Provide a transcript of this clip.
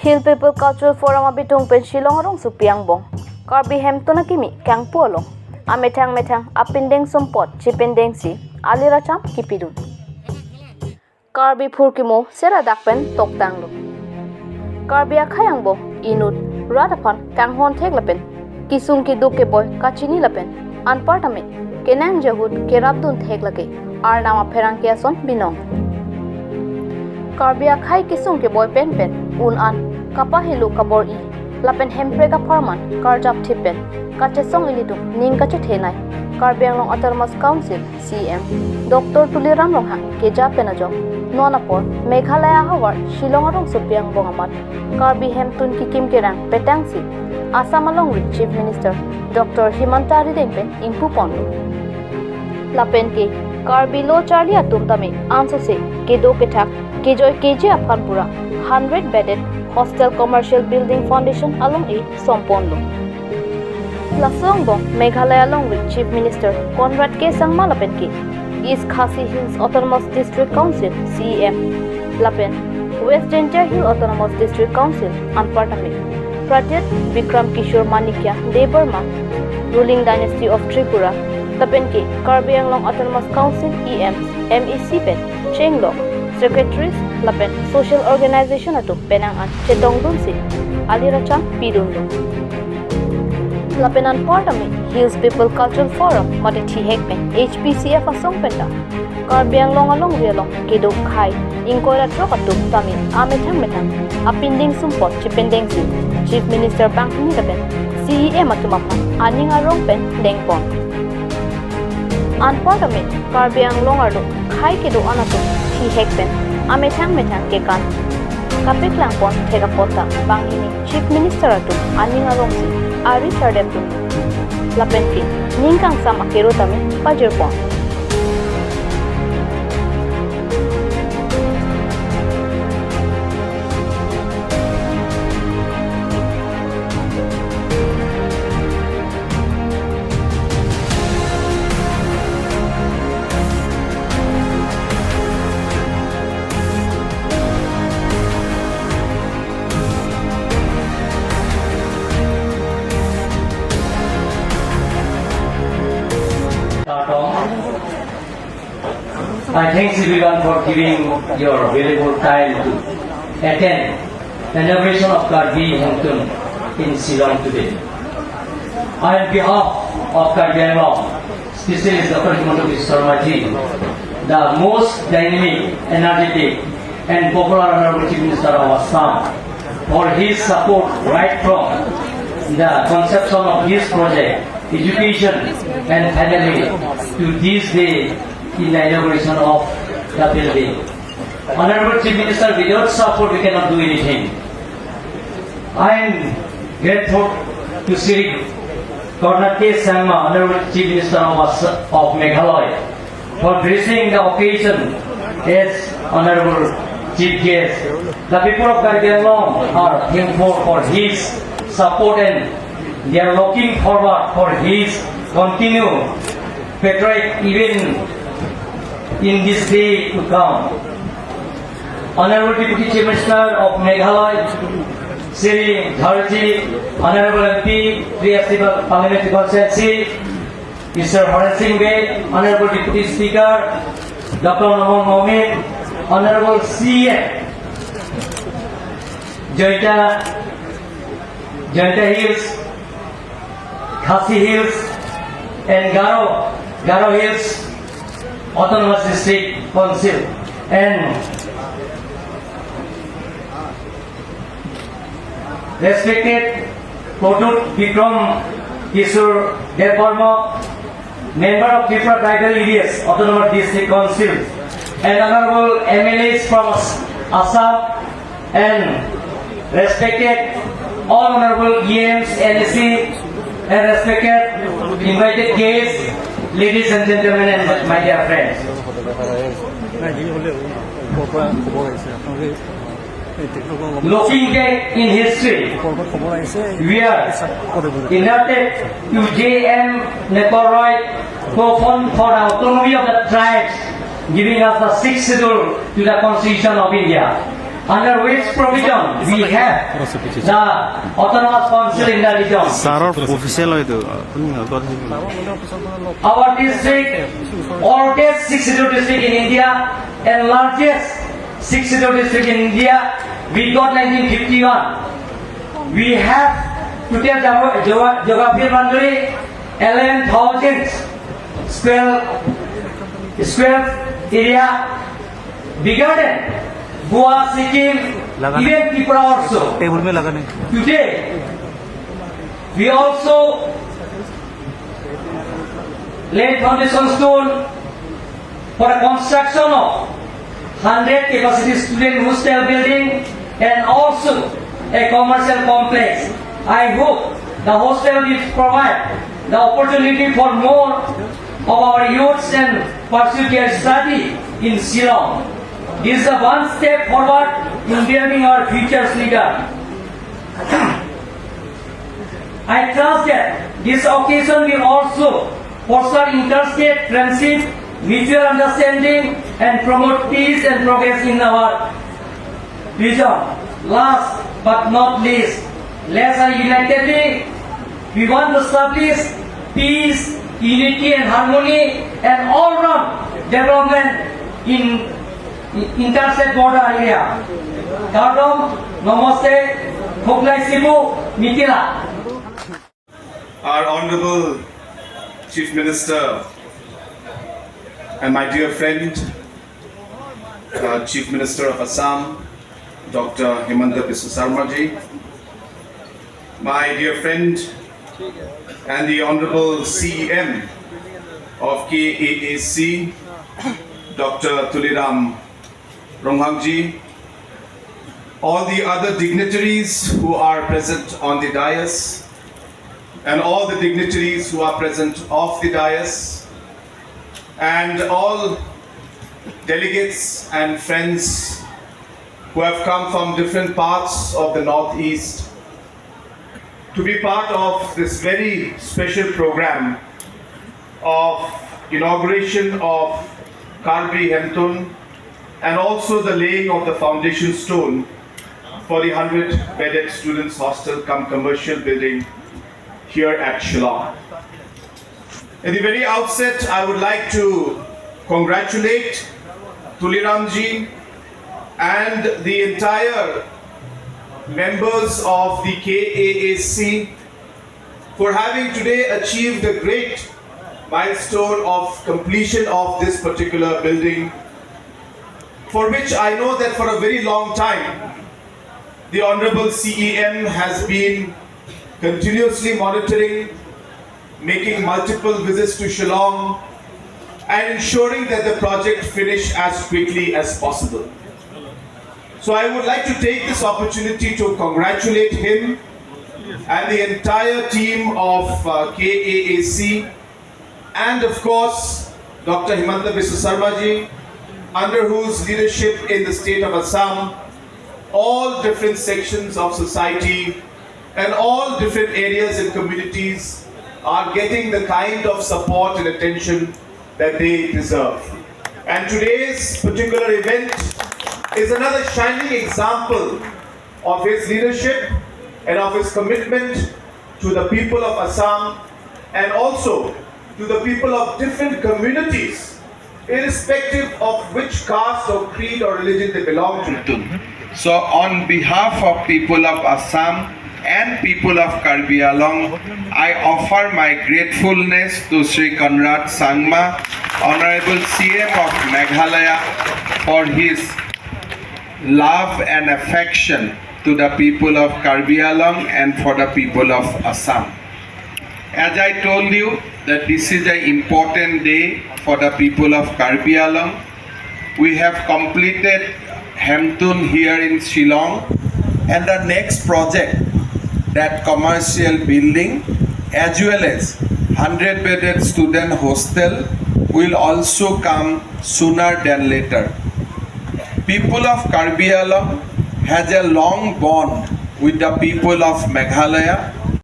Hill People Cultural Forum abitung pen Shillong arong supiang bong. Karbi Hemtun na kimi kangpu along. Ametang apindeng sumpot chipendeng si aliracham kipidun. Karbi purkimo sera dakpen toktang lo. Karbi akhayang bo inut radapan kanghon thek lapen. Kisung ki duke boy kachini lapen. Anpartame kenang jahud kerabdun thek lage. Ar nama pherang kiason binong. Karbi akhai kisung ke boy pen un an kapahilu kabor I lapen hemprega farman karjap thipen kachesong ilidu ning kache thenai Karbi Anglong Autonomous Council CM Dr. Tuliram Rongha keja penajok nonapor Meghalaya hawar Shillong arong supiang bongamat Karbi Hemtun kikim kerang petangsi Assam along with Chief Minister Dr. Himanta arideng pen ingpu pondu lapen ke Karbi lo charli atum tame anso se kedo petak kejoy keje aphanpura 100 bedded hostel commercial building foundation along a somponlo Lasongbo Meghalaya along with Chief Minister Conrad K Sangma lapen ke East Khasi Hills Autonomous District Council CEM lapen West Danger Hill Autonomous District Council Anpartame Pratyat Vikram Kishore Manikya Debarma ruling dynasty of Tripura lapen ke Karbi Anglong Autonomous Council EM MEC pen Chenglong Secretaries lapen social organization atu penangan chetongdun si aliracham pidundu lapenan partame Hills People Cultural Forum mate thihek pen HPCF asong penta Karbi Anglong along rialong kedok khai ingkoira trok atu tami amethang apinding sumpot chipendeng si Chief Minister Bangni lapen CEM atumapan aning arong pen dengpon Anpartame Karbi Anglong ardo khai kedok anatu hekpen amethang ke kan kapit lang pon thega pota bangini Chief Minister atu aning arong si ari chardem tu lapen ki ningkang sam akero tame pajer pon I thank everyone for giving your valuable time to attend the inauguration of Karbi Hemtun in Shillong today. On behalf of Karbi Anglong, especially Dr. Himanta Sarma ji, the most dynamic, energetic and popular Honorable Chief Minister of Assam, for his support right from the conception of his project, education and finally to this day in the inauguration of the building. Honorable Chief Minister, without support we cannot do anything. I am grateful to Sri Conrad K Sarma, Honorable Chief Minister of Meghalaya, for gracing the occasion as Honorable Chief Guest. The people of Karbi Anglong are thankful for his support and they are looking forward for his continued patriotic even in this day to come. Honorable Deputy Chief Minister of Meghalaya, Sri Dharji, Honorable MP, Triasival Parliamentary Constituency, Mr. Haran Singh Bey, Honorable Deputy Speaker, Dr. Naman Momin, Honorable CM, Jointa Hills, Khasi Hills, and Garo Hills Autonomous District Council, and respected Kodut Vikram Kishore Debarma, Member of Tripura Tribal Areas Autonomous District Council, and Honorable MLAs from Assam, and respected all Honorable EMs, NSC, and respected invited guests, ladies and gentlemen, and my dear friends. Looking back in history, we are indebted to J.M. Neporoy who fought for the autonomy of the tribes, giving us the sixth schedule to the Constitution of India. under which provision we have the autonomous council in the region. Saror official itu. Our district, oldest 62 district in India and largest 62 district in India, we got 1951. We have total geography boundary 11,000 square area, bigger than Goa, Sikkim, even Tripura also. Today, we also laid foundation stone for the construction of 100 capacity student hostel building and also a commercial complex. I hope the hostel will provide the opportunity for more of our youths and pursue their study in Shillong. This is a one step forward in building our future's leader. I trust that this occasion will also foster interstate friendship, mutual understanding, and promote peace and progress in our region. Last but not least, let's unitedly, we want to establish peace, unity and harmony and all-round development in interstate border area. Kardom, Namaste, Khoklai Sibu, Mitila. Our Honorable Chief Minister and my dear friend, Chief Minister of Assam, Dr. Himanta Biswa ji, my dear friend and the Honorable CEM of KAAC, Dr. Tuliram Ronghangji, all the other dignitaries who are present on the dais, and all the dignitaries who are present off the dais, and all delegates and friends who have come from different parts of the Northeast to be part of this very special program of inauguration of Karbi Hemtun and also the laying of the foundation stone for the 100-bedded students' hostel cum commercial building here at Shillong. At the very outset, I would like to congratulate Tuliramji and the entire members of the KAAC for having today achieved a great milestone of completion of this particular building, for which I know that for a very long time the Honorable CEM has been continuously monitoring, making multiple visits to Shillong and ensuring that the project finish as quickly as possible. So I would like to take this opportunity to congratulate him and the entire team of KAAC, and of course Dr. Himanta Biswa ji, under whose leadership in the state of Assam, all different sections of society and all different areas and communities are getting the kind of support and attention that they deserve. And today's particular event is another shining example of his leadership and of his commitment to the people of Assam and also to the people of different communities, irrespective of which caste or creed or religion they belong to. So on behalf of people of Assam and people of Karbi Along, I offer my gratefulness to Sri Conrad Sangma, Honorable CM of Meghalaya, for his love and affection to the people of Karbi Along and for the people of Assam. As I told you that this is an important day for the people of Karbi Along, we have completed Hemtun here in Shillong, and the next project, that commercial building as well as 100-bedded student hostel, will also come sooner than later. People of Karbi Along has a long bond with the people of Meghalaya,